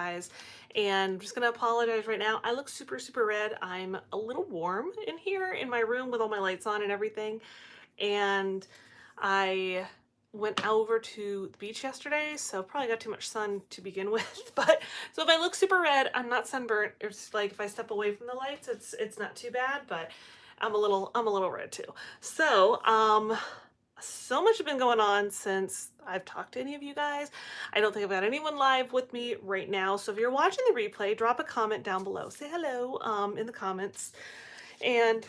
guys, and I'm just gonna apologize right now. I look super, super red. I'm a little warm in here in my room with all my lights on and everything, and I went over to the beach yesterday, so probably got too much sun to begin with. But so if I look super red, I'm not sunburnt. It's like if I step away from the lights, it's not too bad, but I'm a little red too. So so much has been going on since I've talked to any of you guys. I don't think I've got anyone live with me right now. So if you're watching the replay, drop a comment down below. Say hello in the comments, and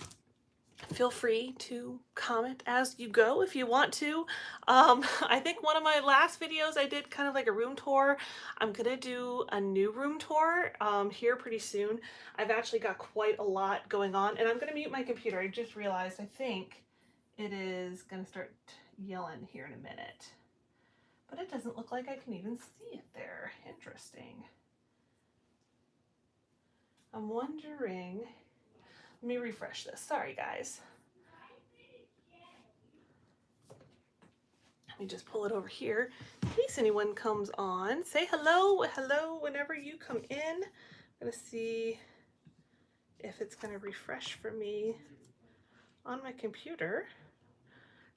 feel free to comment as you go if you want to. I think one of my last videos I did kind of like a room tour. I'm gonna do a new room tour here pretty soon. I've actually got quite a lot going on, and I'm gonna mute my computer. I just realized I think it is gonna start yelling here in a minute, but it doesn't look like I can even see it there. Interesting. I'm wondering, let me refresh this. Sorry, guys. Let me just pull it over here in case anyone comes on. Say hello, hello whenever you come in. I'm gonna see if it's gonna refresh for me on my computer.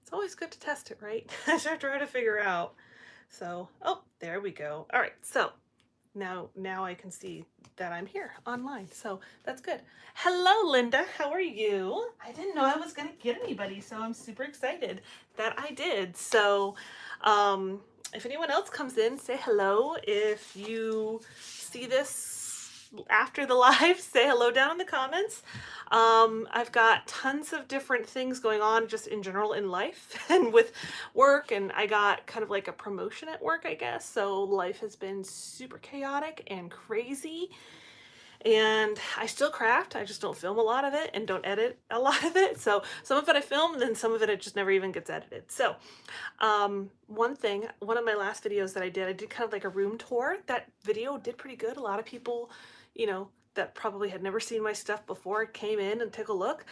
It's always good to test it, right? I try to figure out. So, oh, there we go. All right, so now I can see that I'm here online, so that's good. Hello, Linda. How are you? I didn't know I was gonna get anybody, so I'm super excited that I did. So, if anyone else comes in, say hello. If you see this after the live, say hello down in the comments. I've got tons of different things going on just in general in life and with work, and I got kind of like a promotion at work, I guess. So life has been super chaotic and crazy, and I still craft. I just don't film a lot of it and don't edit a lot of it. So some of it I film, and then some of it just never even gets edited. So one of my last videos that I did kind of like a room tour. That video did pretty good. A lot of people, you know, that probably had never seen my stuff before came in and took a look.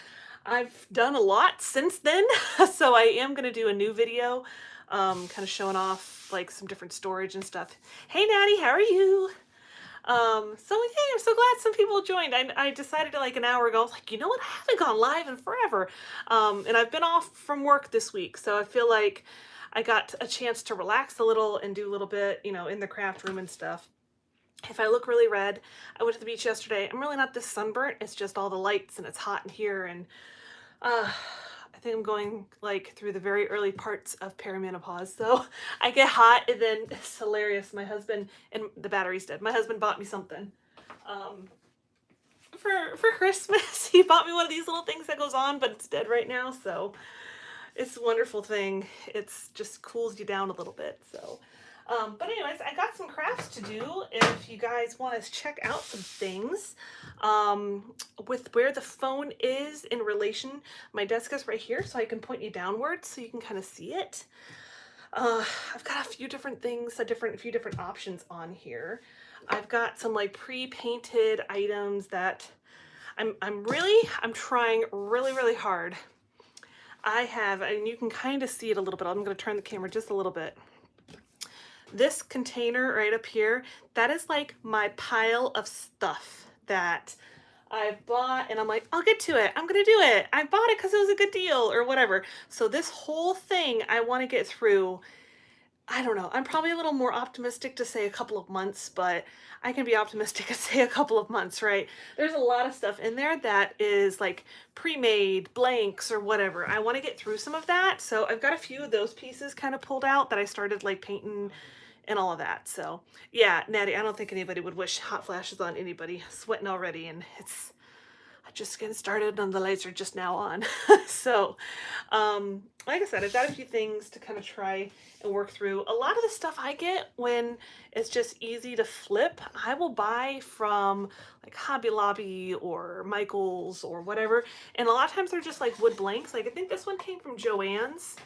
I've done a lot since then, so I am going to do a new video kind of showing off like some different storage and stuff. Hey Natty, how are you? So yeah, I'm so glad some people joined. I decided like an hour ago, I was like, you know what, I haven't gone live in forever. And I've been off from work this week, so I feel like I got a chance to relax a little and do a little bit, you know, in the craft room and stuff. If I look really red, I went to the beach yesterday. I'm really not this sunburnt. It's just all the lights and it's hot in here, and I think I'm going like through the very early parts of perimenopause. So I get hot, and then it's hilarious. My husband, and the battery's dead. My husband bought me something for Christmas. He bought me one of these little things that goes on, but it's dead right now. So it's a wonderful thing. It's just cools you down a little bit. So but anyways, I got some crafts to do if you guys want to check out some things. With where the phone is in relation, my desk is right here, so I can point you downwards so you can kind of see it. I've got a few different things, a few different options on here. I've got some like pre-painted items that I'm trying really hard. I have, and you can kind of see it a little bit. I'm going to turn the camera just a little bit. This container right up here, that is like my pile of stuff that I bought, and I'm like, I'll get to it. I'm gonna do it. I bought it because it was a good deal or whatever. So this whole thing I want to get through. I don't know. I'm probably a little more optimistic to say a couple of months, but I can be optimistic and say a couple of months, right? There's a lot of stuff in there that is like pre-made blanks or whatever. I want to get through some of that. So I've got a few of those pieces kind of pulled out that I started like painting and all of that. So yeah, Natty, I don't think anybody would wish hot flashes on anybody. Sweating already, and it's just getting started and the lights are just now on. So like I said, I've got a few things to kind of try and work through. A lot of the stuff I get when it's just easy to flip, I will buy from like Hobby Lobby or Michael's or whatever, and a lot of times they're just like wood blanks. Like I think this one came from Joann's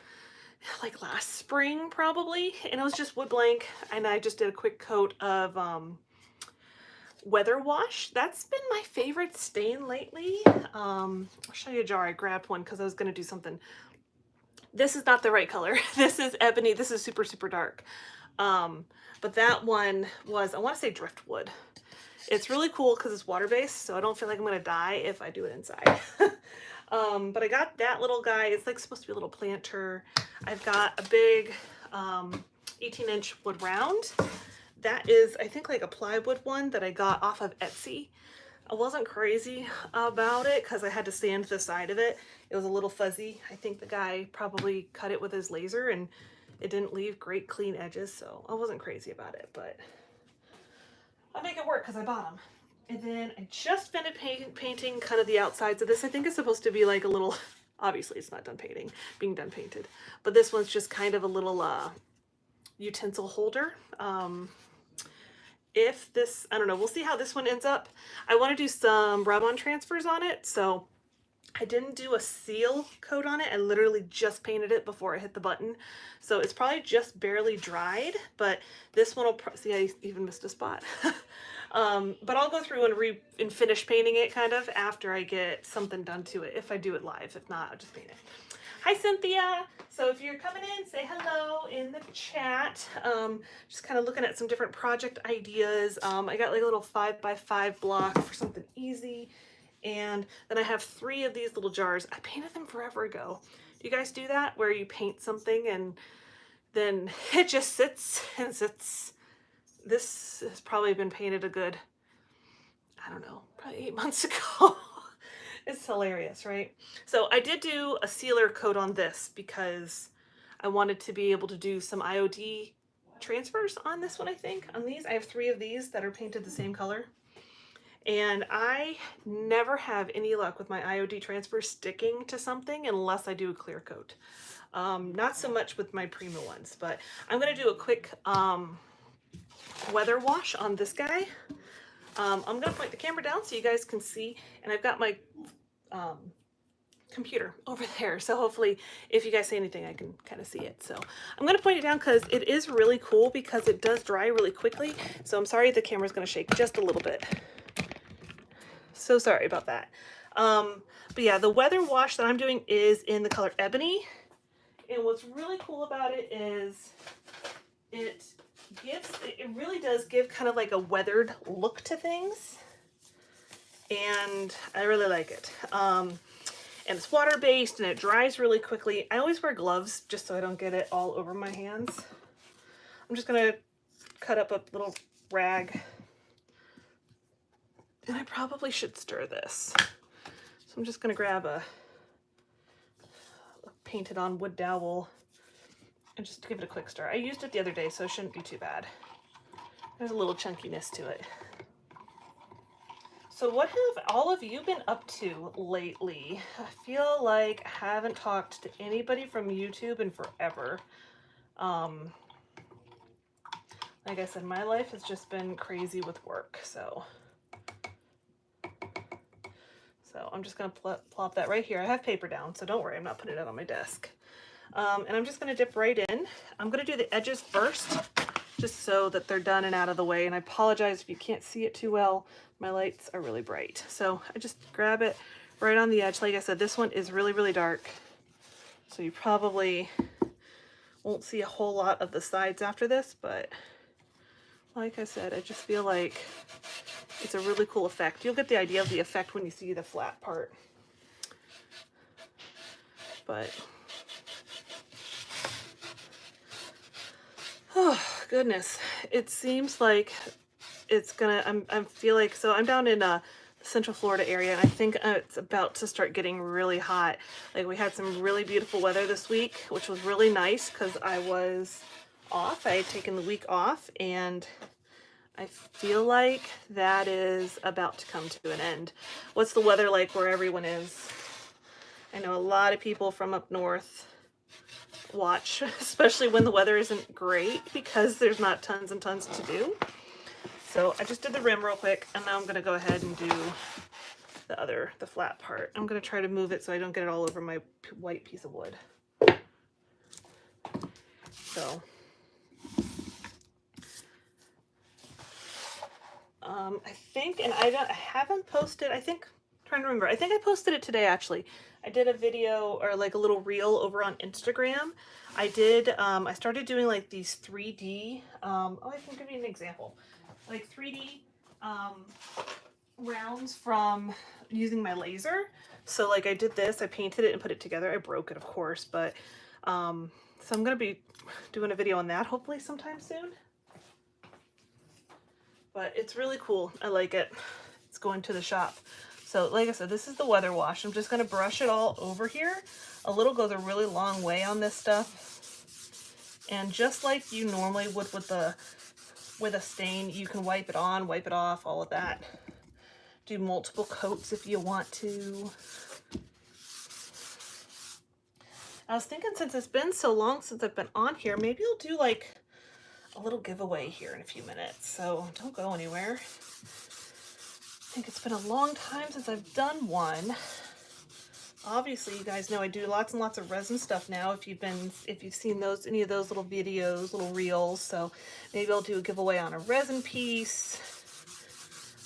like last spring probably, and it was just wood blank, and I just did a quick coat of weather wash. That's been my favorite stain lately. I'll show you a jar. I grabbed one because I was going to do something. This is not the right color. This is ebony. This is super dark. But that one was, I want to say driftwood. It's really cool because it's water-based, so I don't feel like I'm going to die if I do it inside. But I got that little guy. It's like supposed to be a little planter. I've got a big 18-inch wood round. That is, I think, like a plywood one that I got off of Etsy. I wasn't crazy about it because I had to sand the side of it. It was a little fuzzy. I think the guy probably cut it with his laser and it didn't leave great clean edges, so I wasn't crazy about it, but I'll make it work because I bought them. And then I just finished painting kind of the outsides of this. I think it's supposed to be like a little, obviously it's not done being done painted, but this one's just kind of a little utensil holder. If this, I don't know, we'll see how this one ends up. I want to do some rub-on transfers on it, so I didn't do a seal coat on it. I literally just painted it before I hit the button. So it's probably just barely dried, but this one will, see, I even missed a spot. But I'll go through and finish painting it kind of after I get something done to it. If I do it live, if not, I'll just paint it. Hi, Cynthia. So if you're coming in, say hello in the chat. Just kind of looking at some different project ideas. I got like a little 5x5 block for something easy. And then I have 3 of these little jars. I painted them forever ago. Do you guys do that where you paint something and then it just sits and sits? This has probably been painted a good, I don't know, probably 8 months ago. It's hilarious, right? So I did do a sealer coat on this because I wanted to be able to do some IOD transfers on this one, I think. On these, I have 3 of these that are painted the same color. And I never have any luck with my IOD transfers sticking to something unless I do a clear coat. Not so much with my Prima ones, but I'm going to do a quick weather wash on this guy. I'm going to point the camera down so you guys can see, and I've got my computer over there, so hopefully if you guys say anything I can kind of see it. So I'm going to point it down because it is really cool because it does dry really quickly. So I'm sorry the camera's going to shake just a little bit. So sorry about that. But yeah, the weather wash that I'm doing is in the color Ebony. And what's really cool about it is it really does give kind of like a weathered look to things. And I really like it. And it's water-based and it dries really quickly. I always wear gloves just so I don't get it all over my hands. I'm just gonna cut up a little rag. And I probably should stir this. So I'm just gonna grab a painted on wood dowel and just give it a quick stir. I used it the other day, so it shouldn't be too bad. There's a little chunkiness to it. So what have all of you been up to lately? I feel like I haven't talked to anybody from YouTube in forever. Like I said, my life has just been crazy with work, so I'm just gonna plop that right here. I have paper down, so don't worry, I'm not putting it on my desk. And I'm just gonna dip right in. I'm gonna do the edges first, just so that they're done and out of the way. And I apologize if you can't see it too well. My lights are really bright. So I just grab it right on the edge. Like I said, this one is really, really dark. So you probably won't see a whole lot of the sides after this, but like I said, I just feel like it's a really cool effect. You'll get the idea of the effect when you see the flat part. But, oh goodness, it seems like it's gonna, I feel like, so I'm down in the Central Florida area, and I think it's about to start getting really hot. Like, we had some really beautiful weather this week, which was really nice because I was off. I had taken the week off, and I feel like that is about to come to an end. What's the weather like where everyone is? I know a lot of people from up north watch, especially when the weather isn't great because there's not tons and tons to do. So I just did the rim real quick, and now I'm going to go ahead and do the flat part. I'm going to try to move it so I don't get it all over my white piece of wood. So I think, and I haven't posted, I think, I'm trying to remember. I think I posted it today, actually. I did a video or like a little reel over on Instagram. I started doing like these 3D, oh, I can give you an example. Like 3D rounds from using my laser. So like I did this, I painted it and put it together. I broke it, of course, but so I'm gonna be doing a video on that hopefully sometime soon. But it's really cool. I like it. It's going to the shop. So like I said, this is the weather wash. I'm just gonna brush it all over here. A little goes a really long way on this stuff. And just like you normally would with a stain, you can wipe it on, wipe it off, all of that. Do multiple coats if you want to. I was thinking, since it's been so long since I've been on here, maybe I'll do like a little giveaway here in a few minutes. So don't go anywhere. I think it's been a long time since I've done one. Obviously, you guys know I do lots and lots of resin stuff now. If you've seen any of those little videos, little reels. So maybe I'll do a giveaway on a resin piece,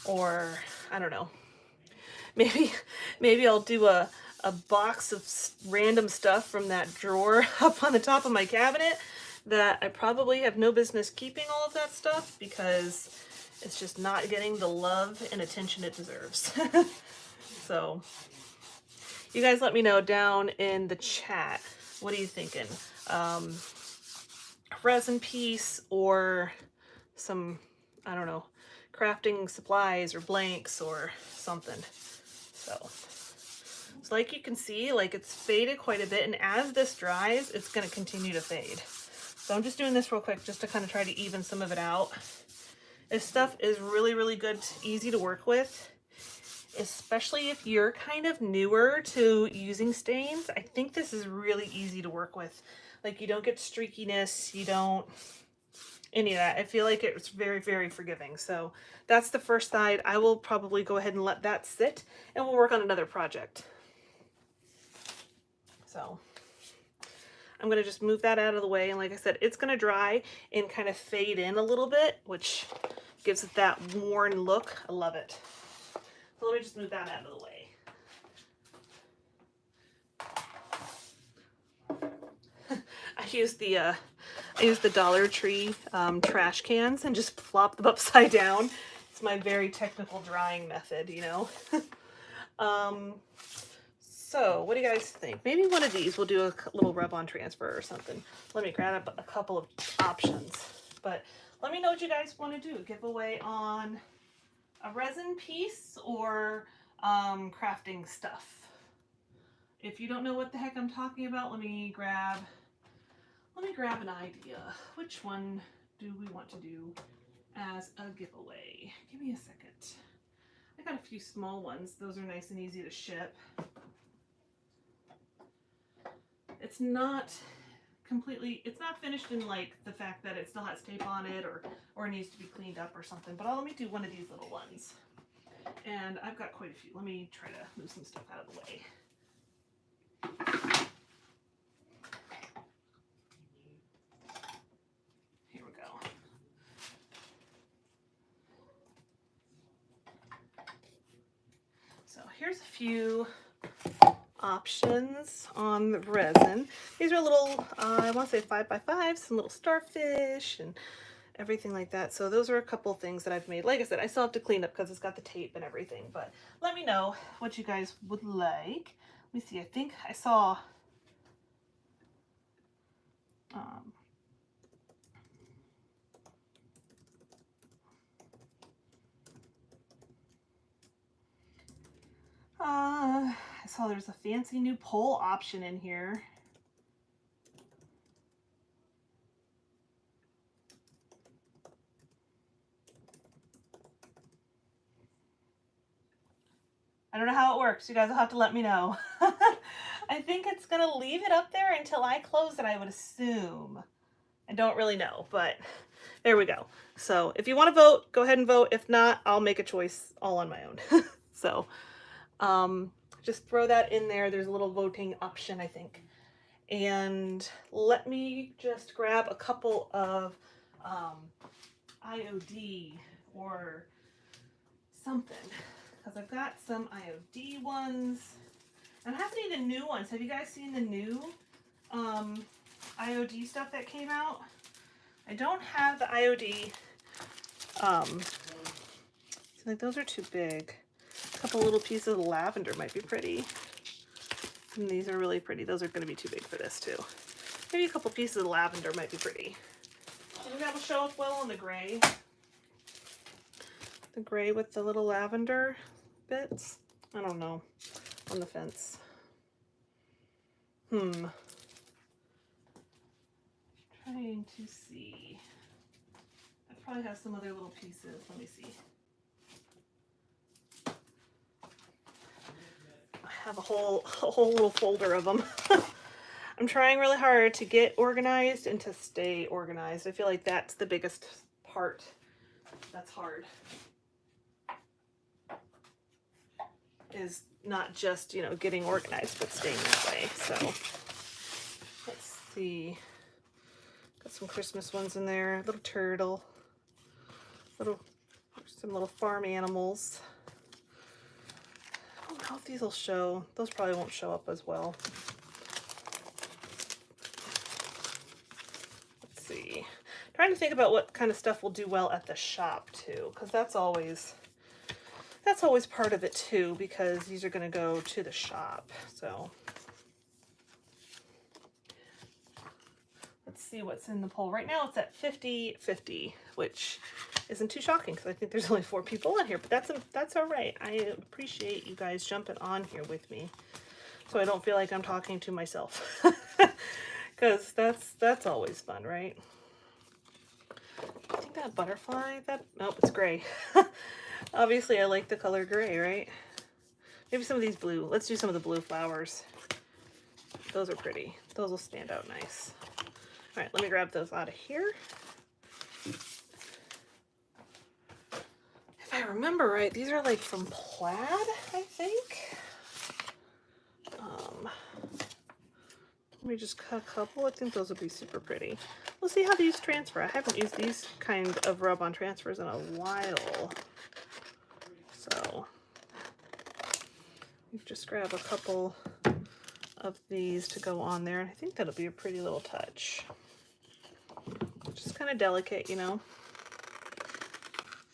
or I don't know. Maybe I'll do a box of random stuff from that drawer up on the top of my cabinet that I probably have no business keeping all of that stuff because it's just not getting the love and attention it deserves. So you guys let me know down in the chat. What are you thinking? A resin piece or some, I don't know, crafting supplies or blanks or something. So like you can see, like it's faded quite a bit, and as this dries, it's going to continue to fade. So I'm just doing this real quick just to kind of try to even some of it out. This stuff is really, really good, easy to work with, especially if you're kind of newer to using stains. I think this is really easy to work with. Like you don't get streakiness, you don't any of that. I feel like it's very, very forgiving. So that's the first side. I will probably go ahead and let that sit, and we'll work on another project. So I'm going to just move that out of the way. And like I said, it's going to dry and kind of fade in a little bit, which gives it that worn look. I love it. So let me just move that out of the way. I use the Dollar Tree trash cans and just plop them upside down. It's my very technical drying method, you know. So what do you guys think? Maybe one of these we'll do a little rub-on transfer or something. Let me grab a couple of options. But let me know what you guys want to do. Giveaway on a resin piece or crafting stuff. If you don't know what the heck I'm talking about, let me grab an idea. Which one do we want to do as a giveaway? Give me a second. I got a few small ones. Those are nice and easy to ship. It's not finished in like the fact that it still has tape on it or needs to be cleaned up or something, but let me do one of these little ones. And I've got quite a few. Let me try to move some stuff out of the way. Here we go. So here's a few options on the resin. These are little, I want to say 5x5, some little starfish and everything like that. So those are a couple things that I've made. Like I said, I still have to clean up because it's got the tape and everything, but let me know what you guys would like. Let me see, I think I saw I saw there's a fancy new pole option in here. I don't know how it works. You guys will have to let me know. I think it's going to leave it up there until I close it, I would assume. I don't really know, but there we go. So if you want to vote, go ahead and vote. If not, I'll make a choice all on my own. So just throw that in there. There's a little voting option, I think. And let me just grab a couple of IOD or something, because I've got some IOD ones. I don't have any of the new ones. Have you guys seen the new IOD stuff that came out? I don't have the IOD. So like those are too big. A couple little pieces of lavender might be pretty. And these are really pretty. Those are going to be too big for this too. Maybe a couple pieces of lavender might be pretty. I think that will show up well on the gray. The gray with the little lavender bits. I don't know. On the fence. Trying to see. I probably have some other little pieces. Let me see. I have a whole little folder of them. I'm trying really hard to get organized and to stay organized. I feel like that's the biggest part that's hard. Is not just, you know, getting organized, but staying that way. So let's see. Got some Christmas ones in there. Little turtle. Some little farm animals. I don't know if these will show. Those probably won't show up as well. Let's see. Trying to think about what kind of stuff will do well at the shop too, because that's always part of it too, because these are going to go to the shop. So let's see what's in the poll. Right now it's at 50-50, which isn't too shocking because I think there's only 4 people on here, but that's all right. I appreciate you guys jumping on here with me so I don't feel like I'm talking to myself because that's always fun, right? I think that butterfly, nope, it's gray. Obviously, I like the color gray, right? Maybe some of these blue. Let's do some of the blue flowers. Those are pretty. Those will stand out nice. All right, let me grab those out of here. If I remember right, these are like from plaid, I think. Let me just cut a couple. I think those will be super pretty. We'll see how these transfer. I haven't used these kind of rub-on transfers in a while. So you just grab a couple of these to go on there, and I think that'll be a pretty little touch. Just kind of delicate, you know.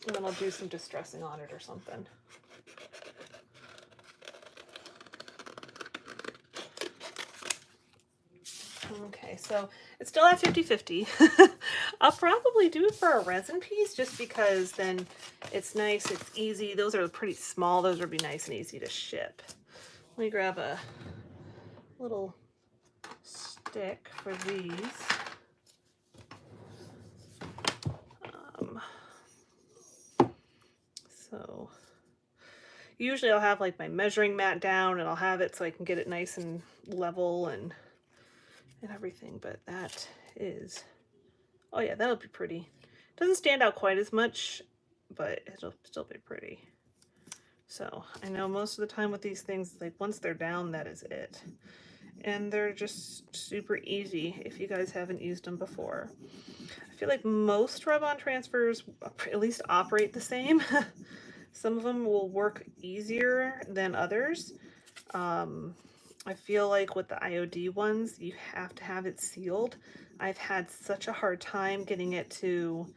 And then I'll do some distressing on it or something. Okay, so it's still at 50-50. I'll probably do it for a resin piece just because then it's nice, it's easy. Those are pretty small. Those would be nice and easy to ship. Let me grab a little stick for these. So usually I'll have like my measuring mat down and I'll have it so I can get it nice and level and everything, but that is, oh yeah, that'll be pretty. Doesn't stand out quite as much, but it'll still be pretty. So I know most of the time with these things, like once they're down, that is it. And they're just super easy if you guys haven't used them before. I feel like most rub-on transfers at least operate the same. Some of them will work easier than others. I feel like with the IOD ones, you have to have it sealed. I've had such a hard time getting it to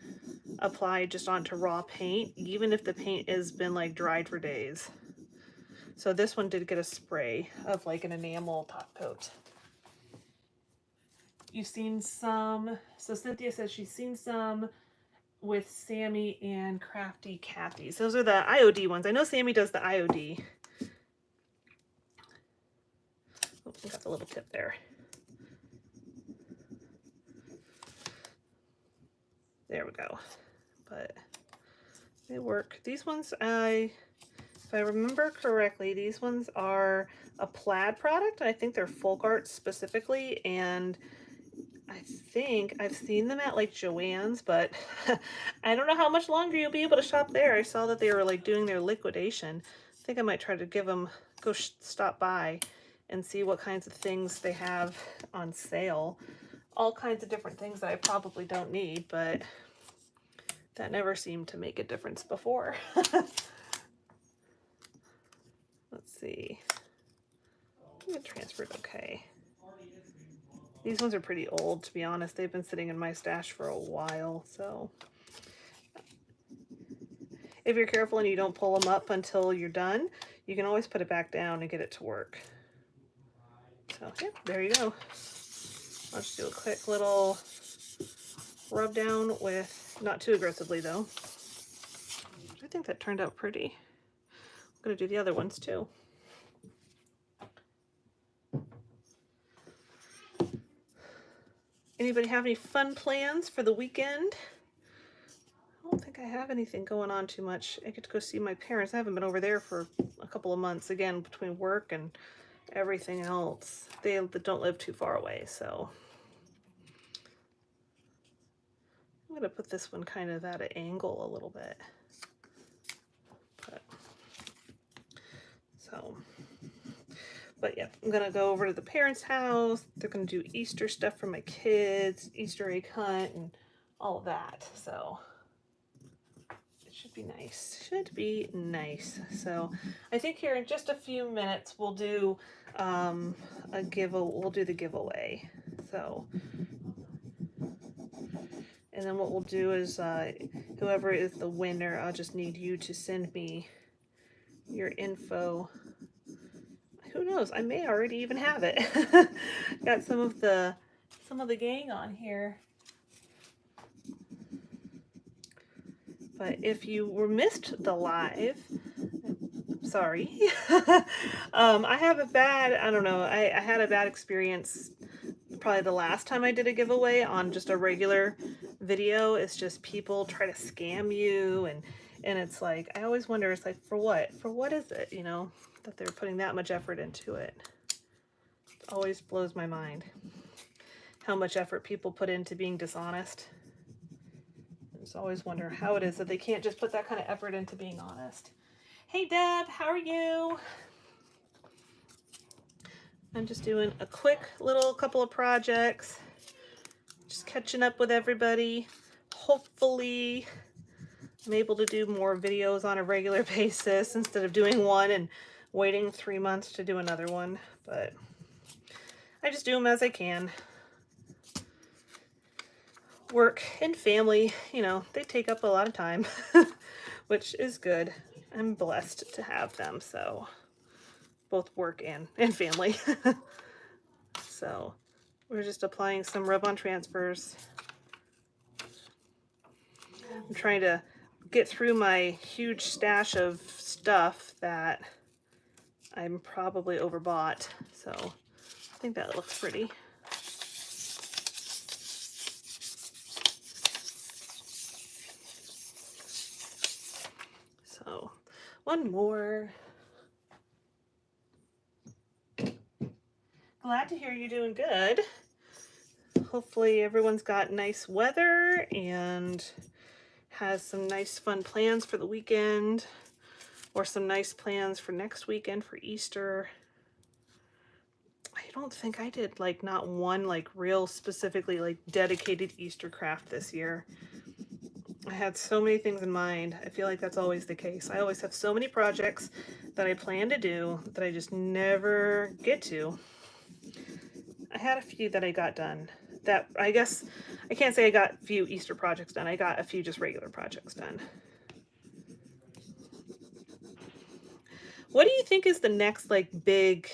apply just onto raw paint, even if the paint has been like dried for days. So this one did get a spray of like an enamel top coat. You've seen some, so Cynthia says she's seen some with Sammy and Crafty Kathy's. Those are the IOD ones. I know Sammy does the IOD. Oops, I got the little tip there. There we go. But they work. These ones, if I remember correctly, these ones are a plaid product. I think they're folk art specifically, and I think I've seen them at like Joann's, but I don't know how much longer you'll be able to shop there. I saw that they were like doing their liquidation. I think I might try to give them, stop by and see what kinds of things they have on sale. All kinds of different things that I probably don't need, but that never seemed to make a difference before. see. It transferred okay. These ones are pretty old, to be honest. They've been sitting in my stash for a while, so if you're careful and you don't pull them up until you're done, you can always put it back down and get it to work. So yeah, there you go. I'll just do a quick little rub down with, not too aggressively though. I think that turned out pretty. I'm gonna do the other ones too. Anybody have any fun plans for the weekend? I don't think I have anything going on too much. I get to go see my parents. I haven't been over there for a couple of months, again, between work and everything else. They don't live too far away, so I'm gonna put this one kind of at an angle a little bit. But yeah, I'm gonna go over to the parents' house. They're gonna do Easter stuff for my kids, Easter egg hunt, and all of that. So it should be nice. Should be nice. So I think here in just a few minutes we'll do we'll do the giveaway. So, and then what we'll do is whoever is the winner, I'll just need you to send me your info. Who knows? I may already even have it. Got some of the gang on here. But if you missed the live, sorry. I have a bad, I don't know, I had a bad experience probably the last time I did a giveaway on just a regular video. It's just people try to scam you, and it's like, I always wonder, it's like, for what? For what is it, you know, that they're putting that much effort into it? It always blows my mind how much effort people put into being dishonest. I just always wonder how it is that they can't just put that kind of effort into being honest. Hey Deb, how are you? I'm just doing a quick little couple of projects, just catching up with everybody. Hopefully I'm able to do more videos on a regular basis instead of doing one and waiting 3 months to do another one, but I just do them as I can. Work and family, you know, they take up a lot of time, which is good. I'm blessed to have them, so both work and family. So we're just applying some rub-on transfers. I'm trying to get through my huge stash of stuff that I'm probably overbought, so I think that looks pretty. So one more. Glad to hear you're doing good. Hopefully everyone's got nice weather and has some nice fun plans for the weekend, or some nice plans for next weekend for Easter. I don't think I did like not one like real specifically like dedicated Easter craft this year. I had so many things in mind. I feel like that's always the case. I always have so many projects that I plan to do that I just never get to. I had a few that I got done. That, I guess, I can't say I got a few Easter projects done. I got a few just regular projects done. What do you think is the next like big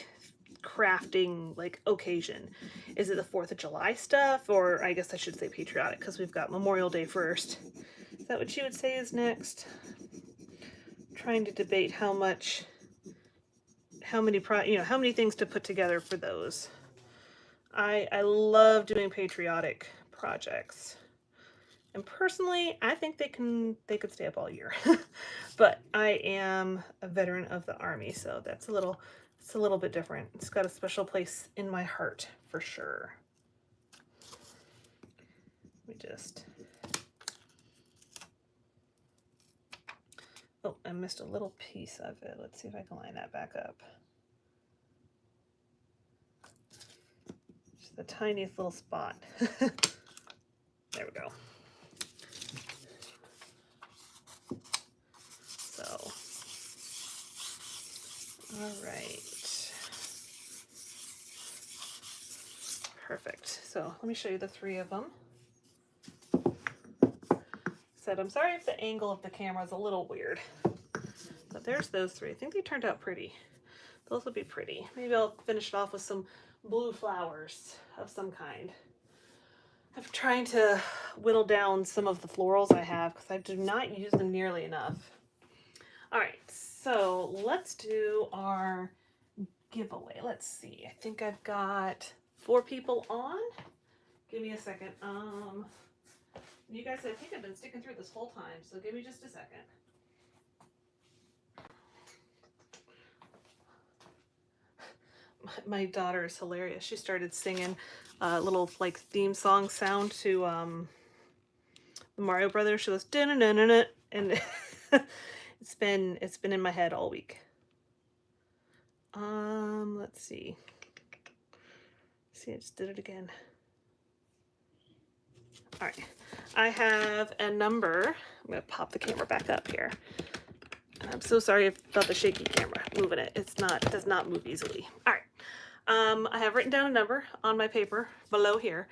crafting like occasion? Is it the 4th of July stuff, or I guess I should say patriotic, because we've got Memorial Day first. Is that what you would say is next? I'm trying to debate how many things to put together for those. I love doing patriotic projects, and personally I think they could stay up all year. But I am a veteran of the Army, so it's a little bit different. It's got a special place in my heart for sure. Let me just, oh, I missed a little piece of it. Let's see if I can line that back up. Just the tiniest little spot. There we go. So, All right. Perfect. So let me show you the 3 of them. Said I'm sorry if the angle of the camera is a little weird, but there's those 3. I think they turned out pretty. Those will be pretty. Maybe I'll finish it off with some blue flowers of some kind. I'm trying to whittle down some of the florals I have because I do not use them nearly enough. All right, so let's do our giveaway. Let's see. I think I've got 4 people on. Give me a second. You guys, I think I've been sticking through this whole time, so give me just a second. My daughter is hilarious. She started singing a little like theme song sound to the Mario Brothers. She goes da-na-na-na-na, and it's been in my head all week. Let's see. See, I just did it again. All right, I have a number. I'm gonna pop the camera back up here. I'm so sorry about the shaky camera moving it. It does not move easily. All right. I have written down a number on my paper below here.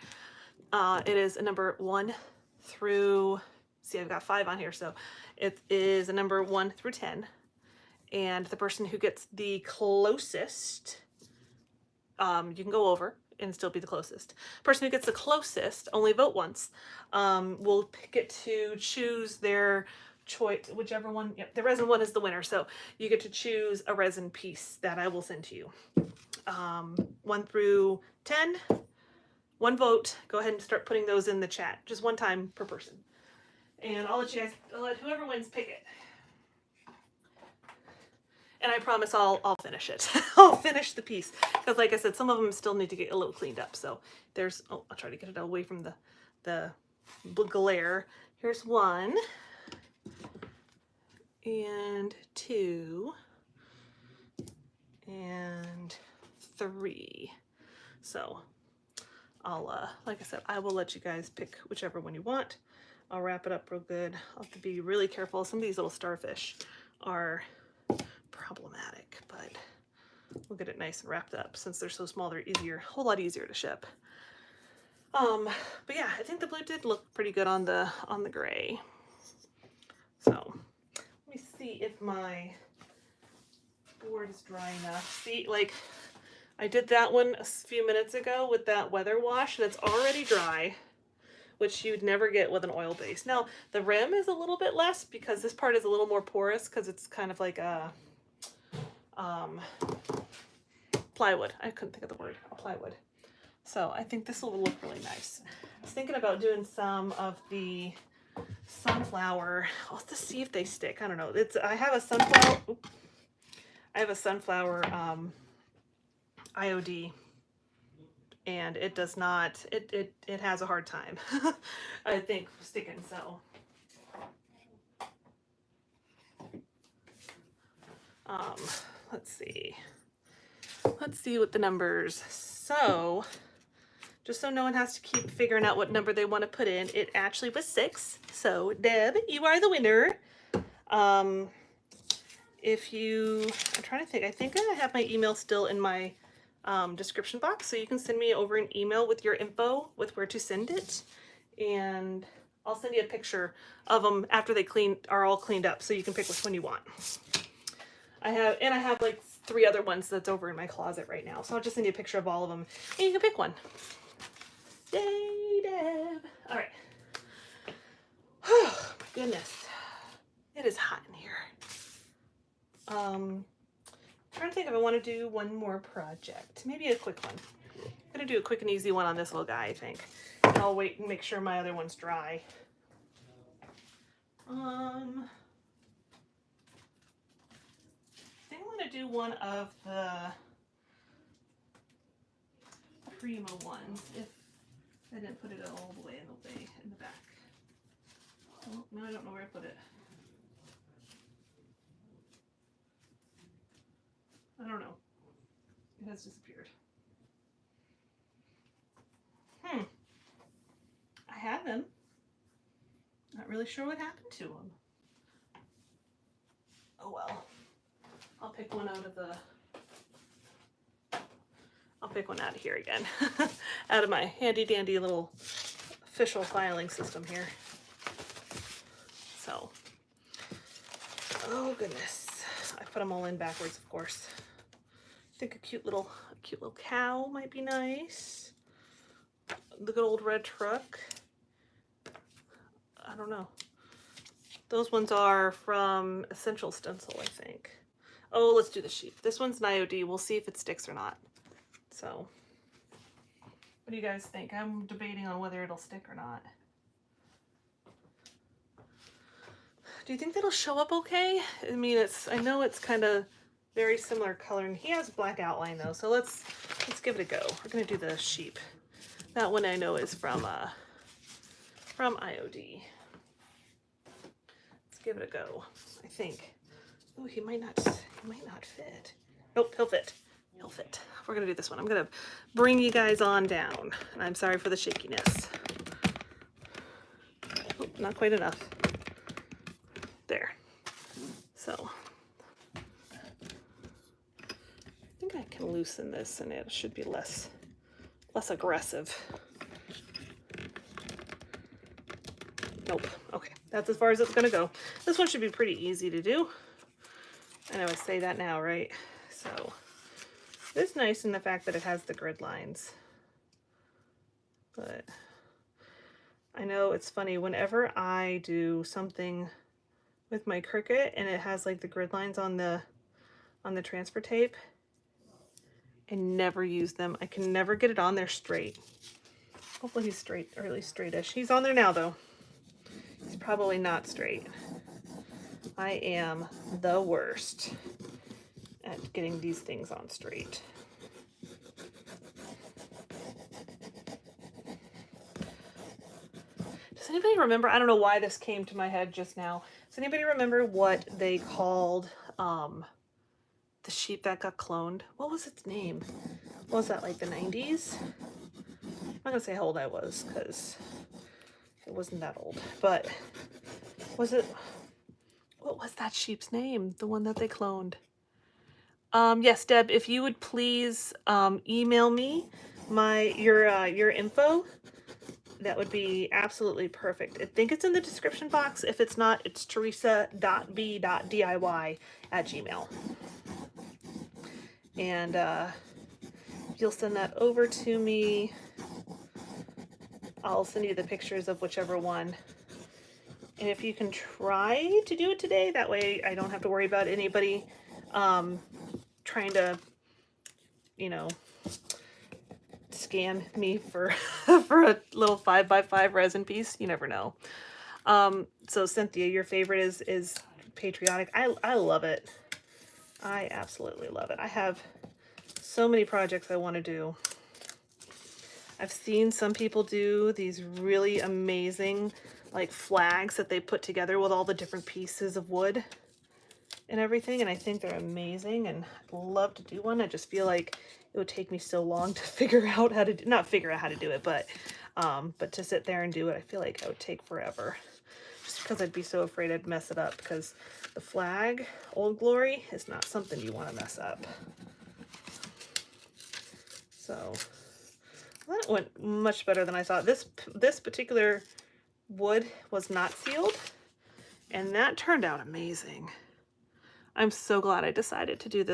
It is a number 1 through, see, I've got 5 on here, so it is a number 1 through 10. And the person who gets the closest, you can go over and still be the closest. Person who gets the closest, only vote once, will get to choose their choice, whichever one. Yep, the resin one is the winner, so you get to choose a resin piece that I will send to you. 1 through 10, 1 vote. Go ahead and start putting those in the chat, just 1 time per person. And I'll let whoever wins pick it. And I promise I'll finish it. I'll finish the piece. Because like I said, some of them still need to get a little cleaned up. So there's, oh, I'll try to get it away from the glare. Here's 1. And 2. And 3. So I'll, like I said, I will let you guys pick whichever one you want. I'll wrap it up real good. I'll have to be really careful. Some of these little starfish are problematic, but we'll get it nice and wrapped up. Since they're so small, they're easier, a whole lot easier to ship. But yeah, I think the blue did look pretty good on the gray. So let me see if my board is dry enough. See, like I did that one a few minutes ago with that weather wash, and it's already dry, which you'd never get with an oil base. Now the rim is a little bit less because this part is a little more porous because it's kind of like a plywood. I couldn't think of the word, plywood. So I think this will look really nice. I was thinking about doing some of the sunflower. I'll have to see if they stick. I don't know. I have a sunflower. Oops. I have a sunflower IOD, and it does not. It has a hard time. I think sticking. So. Let's see. Let's see what the numbers. So, just so no one has to keep figuring out what number they want to put in, it actually was 6. So, Deb, you are the winner. I'm trying to think. I think I have my email still in my description box, so you can send me over an email with your info with where to send it, and I'll send you a picture of them after they are all cleaned up, so you can pick which one you want. I have like 3 other ones that's over in my closet right now. So I'll just send you a picture of all of them and you can pick one. Yay, Deb. All right. Oh, my goodness. It is hot in here. I'm trying to think if I want to do one more project. Maybe a quick one. I'm going to do a quick and easy one on this little guy, I think. And I'll wait and make sure my other one's dry. To do one of the Primo ones if I didn't put it all the way in the back. Oh, now I don't know where I put it. I don't know. It has disappeared. I have him. Not really sure what happened to him. Oh well. I'll pick one out of the pick one out of here again. Out of my handy dandy little official filing system here. So, oh goodness. I put them all in backwards, of course. I think a cute little cow might be nice. The good old red truck. I don't know. Those ones are from Essential Stencil, I think. Oh, let's do the sheep. This one's an IOD. We'll see if it sticks or not. So, what do you guys think? I'm debating on whether it'll stick or not. Do you think that'll show up okay? I mean, I know it's kind of very similar color, and he has black outline though, so let's give it a go. We're gonna do the sheep. That one I know is from IOD. Let's give it a go. I think. Oh, he might not fit. Nope, he'll fit. He'll fit. We're gonna do this one. I'm gonna bring you guys on down, and I'm sorry for the shakiness. Oh, not quite enough. There. So I think I can loosen this and it should be less aggressive. Nope. Okay, that's as far as it's gonna go. This one should be pretty easy to do. I know I say that now, right? So it's nice in the fact that it has the grid lines. But I know it's funny, whenever I do something with my Cricut and it has like the grid lines on the transfer tape, I never use them. I can never get it on there straight. Hopefully he's straight, or at least straightish. He's on there now though. He's probably not straight. I am the worst at getting these things on straight. Does anybody remember? I don't know why this came to my head just now. Does anybody remember what they called the sheep that got cloned? What was its name? What was that, like the 90s? I'm not gonna say how old I was because it wasn't that old, but was it, what was that sheep's name? The one that they cloned? Yes, Deb, if you would please email me your info, that would be absolutely perfect. I think it's in the description box. If it's not, it's teresa.b.diy@gmail. And you'll send that over to me. I'll send you the pictures of whichever one. And if you can try to do it today, that way I don't have to worry about anybody trying to, you know, scam me for for a little 5x5 resin piece. You never know. So Cynthia, your favorite is patriotic. I love it. I absolutely love it. I have so many projects I want to do. I've seen some people do these really amazing like flags that they put together with all the different pieces of wood and everything, and I think they're amazing, and I'd love to do one. I just feel like it would take me so long to figure out how to do, not figure out how to do it, but to sit there and do it, I feel like it would take forever. Just because I'd be so afraid I'd mess it up, because the flag, Old Glory, is not something you want to mess up. So that went much better than I thought. This particular wood was not sealed, and that turned out amazing. I'm so glad I decided to do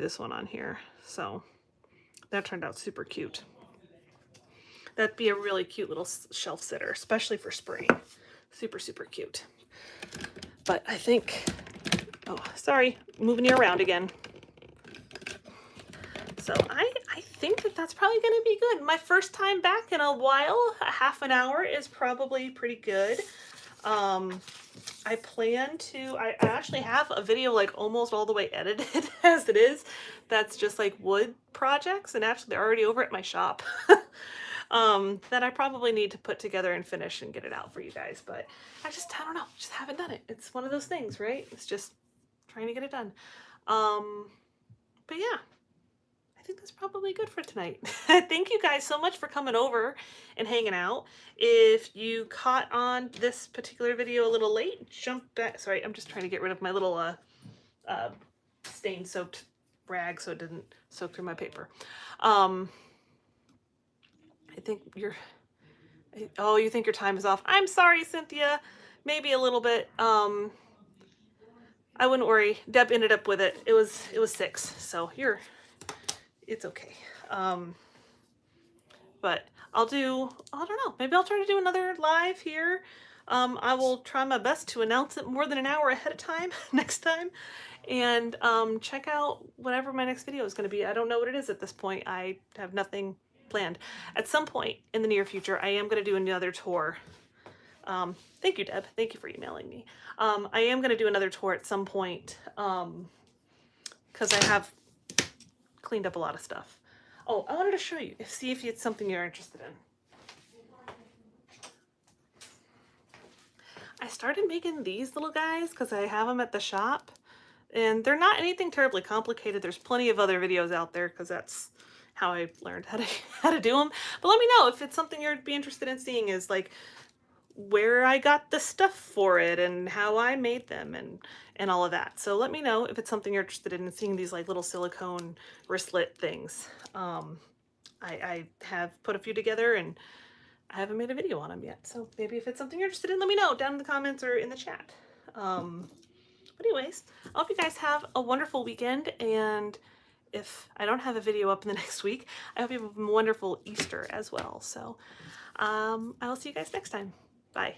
this one on here. So that turned out super cute. That'd be a really cute little shelf sitter, especially for spring. Super, super cute. But I think, oh, sorry, moving you around again. So I think that's probably going to be good. My first time back in a while, a half an hour is probably pretty good. I plan to, I actually have a video like almost all the way edited as it is. That's just like wood projects, and actually they're already over at my shop. That I probably need to put together and finish and get it out for you guys. But I don't know, just haven't done it. It's one of those things, right? It's just trying to get it done. But yeah, I think that's probably good for tonight. Thank you guys so much for coming over and hanging out. If you caught on this particular video a little late, jump back. Sorry, I'm just trying to get rid of my little stain soaked rag so it didn't soak through my paper. I think oh, you think your time is off. I'm sorry, Cynthia. Maybe a little bit. I wouldn't worry. Deb ended up with it. It was 6, so it's okay. But I don't know, maybe I'll try to do another live here. I will try my best to announce it more than an hour ahead of time next time. And check out whatever my next video is going to be. I don't know what it is at this point. I have nothing planned. At some point in the near future, I am going to do another tour. Thank you, Deb. Thank you for emailing me. I am going to do another tour at some point because I have cleaned up a lot of stuff. Oh, I wanted to show you, see if it's something you're interested in. I started making these little guys because I have them at the shop, and they're not anything terribly complicated. There's plenty of other videos out there because that's how I learned how to do them. But let me know if it's something you'd be interested in seeing, is like where I got the stuff for it and how I made them and all of that. So let me know if it's something you're interested in seeing, these like little silicone wristlet things. I have put a few together and I haven't made a video on them yet. So maybe if it's something you're interested in, let me know down in the comments or in the chat. But anyways, I hope you guys have a wonderful weekend, and if I don't have a video up in the next week, I hope you have a wonderful Easter as well. So I will see you guys next time. Bye.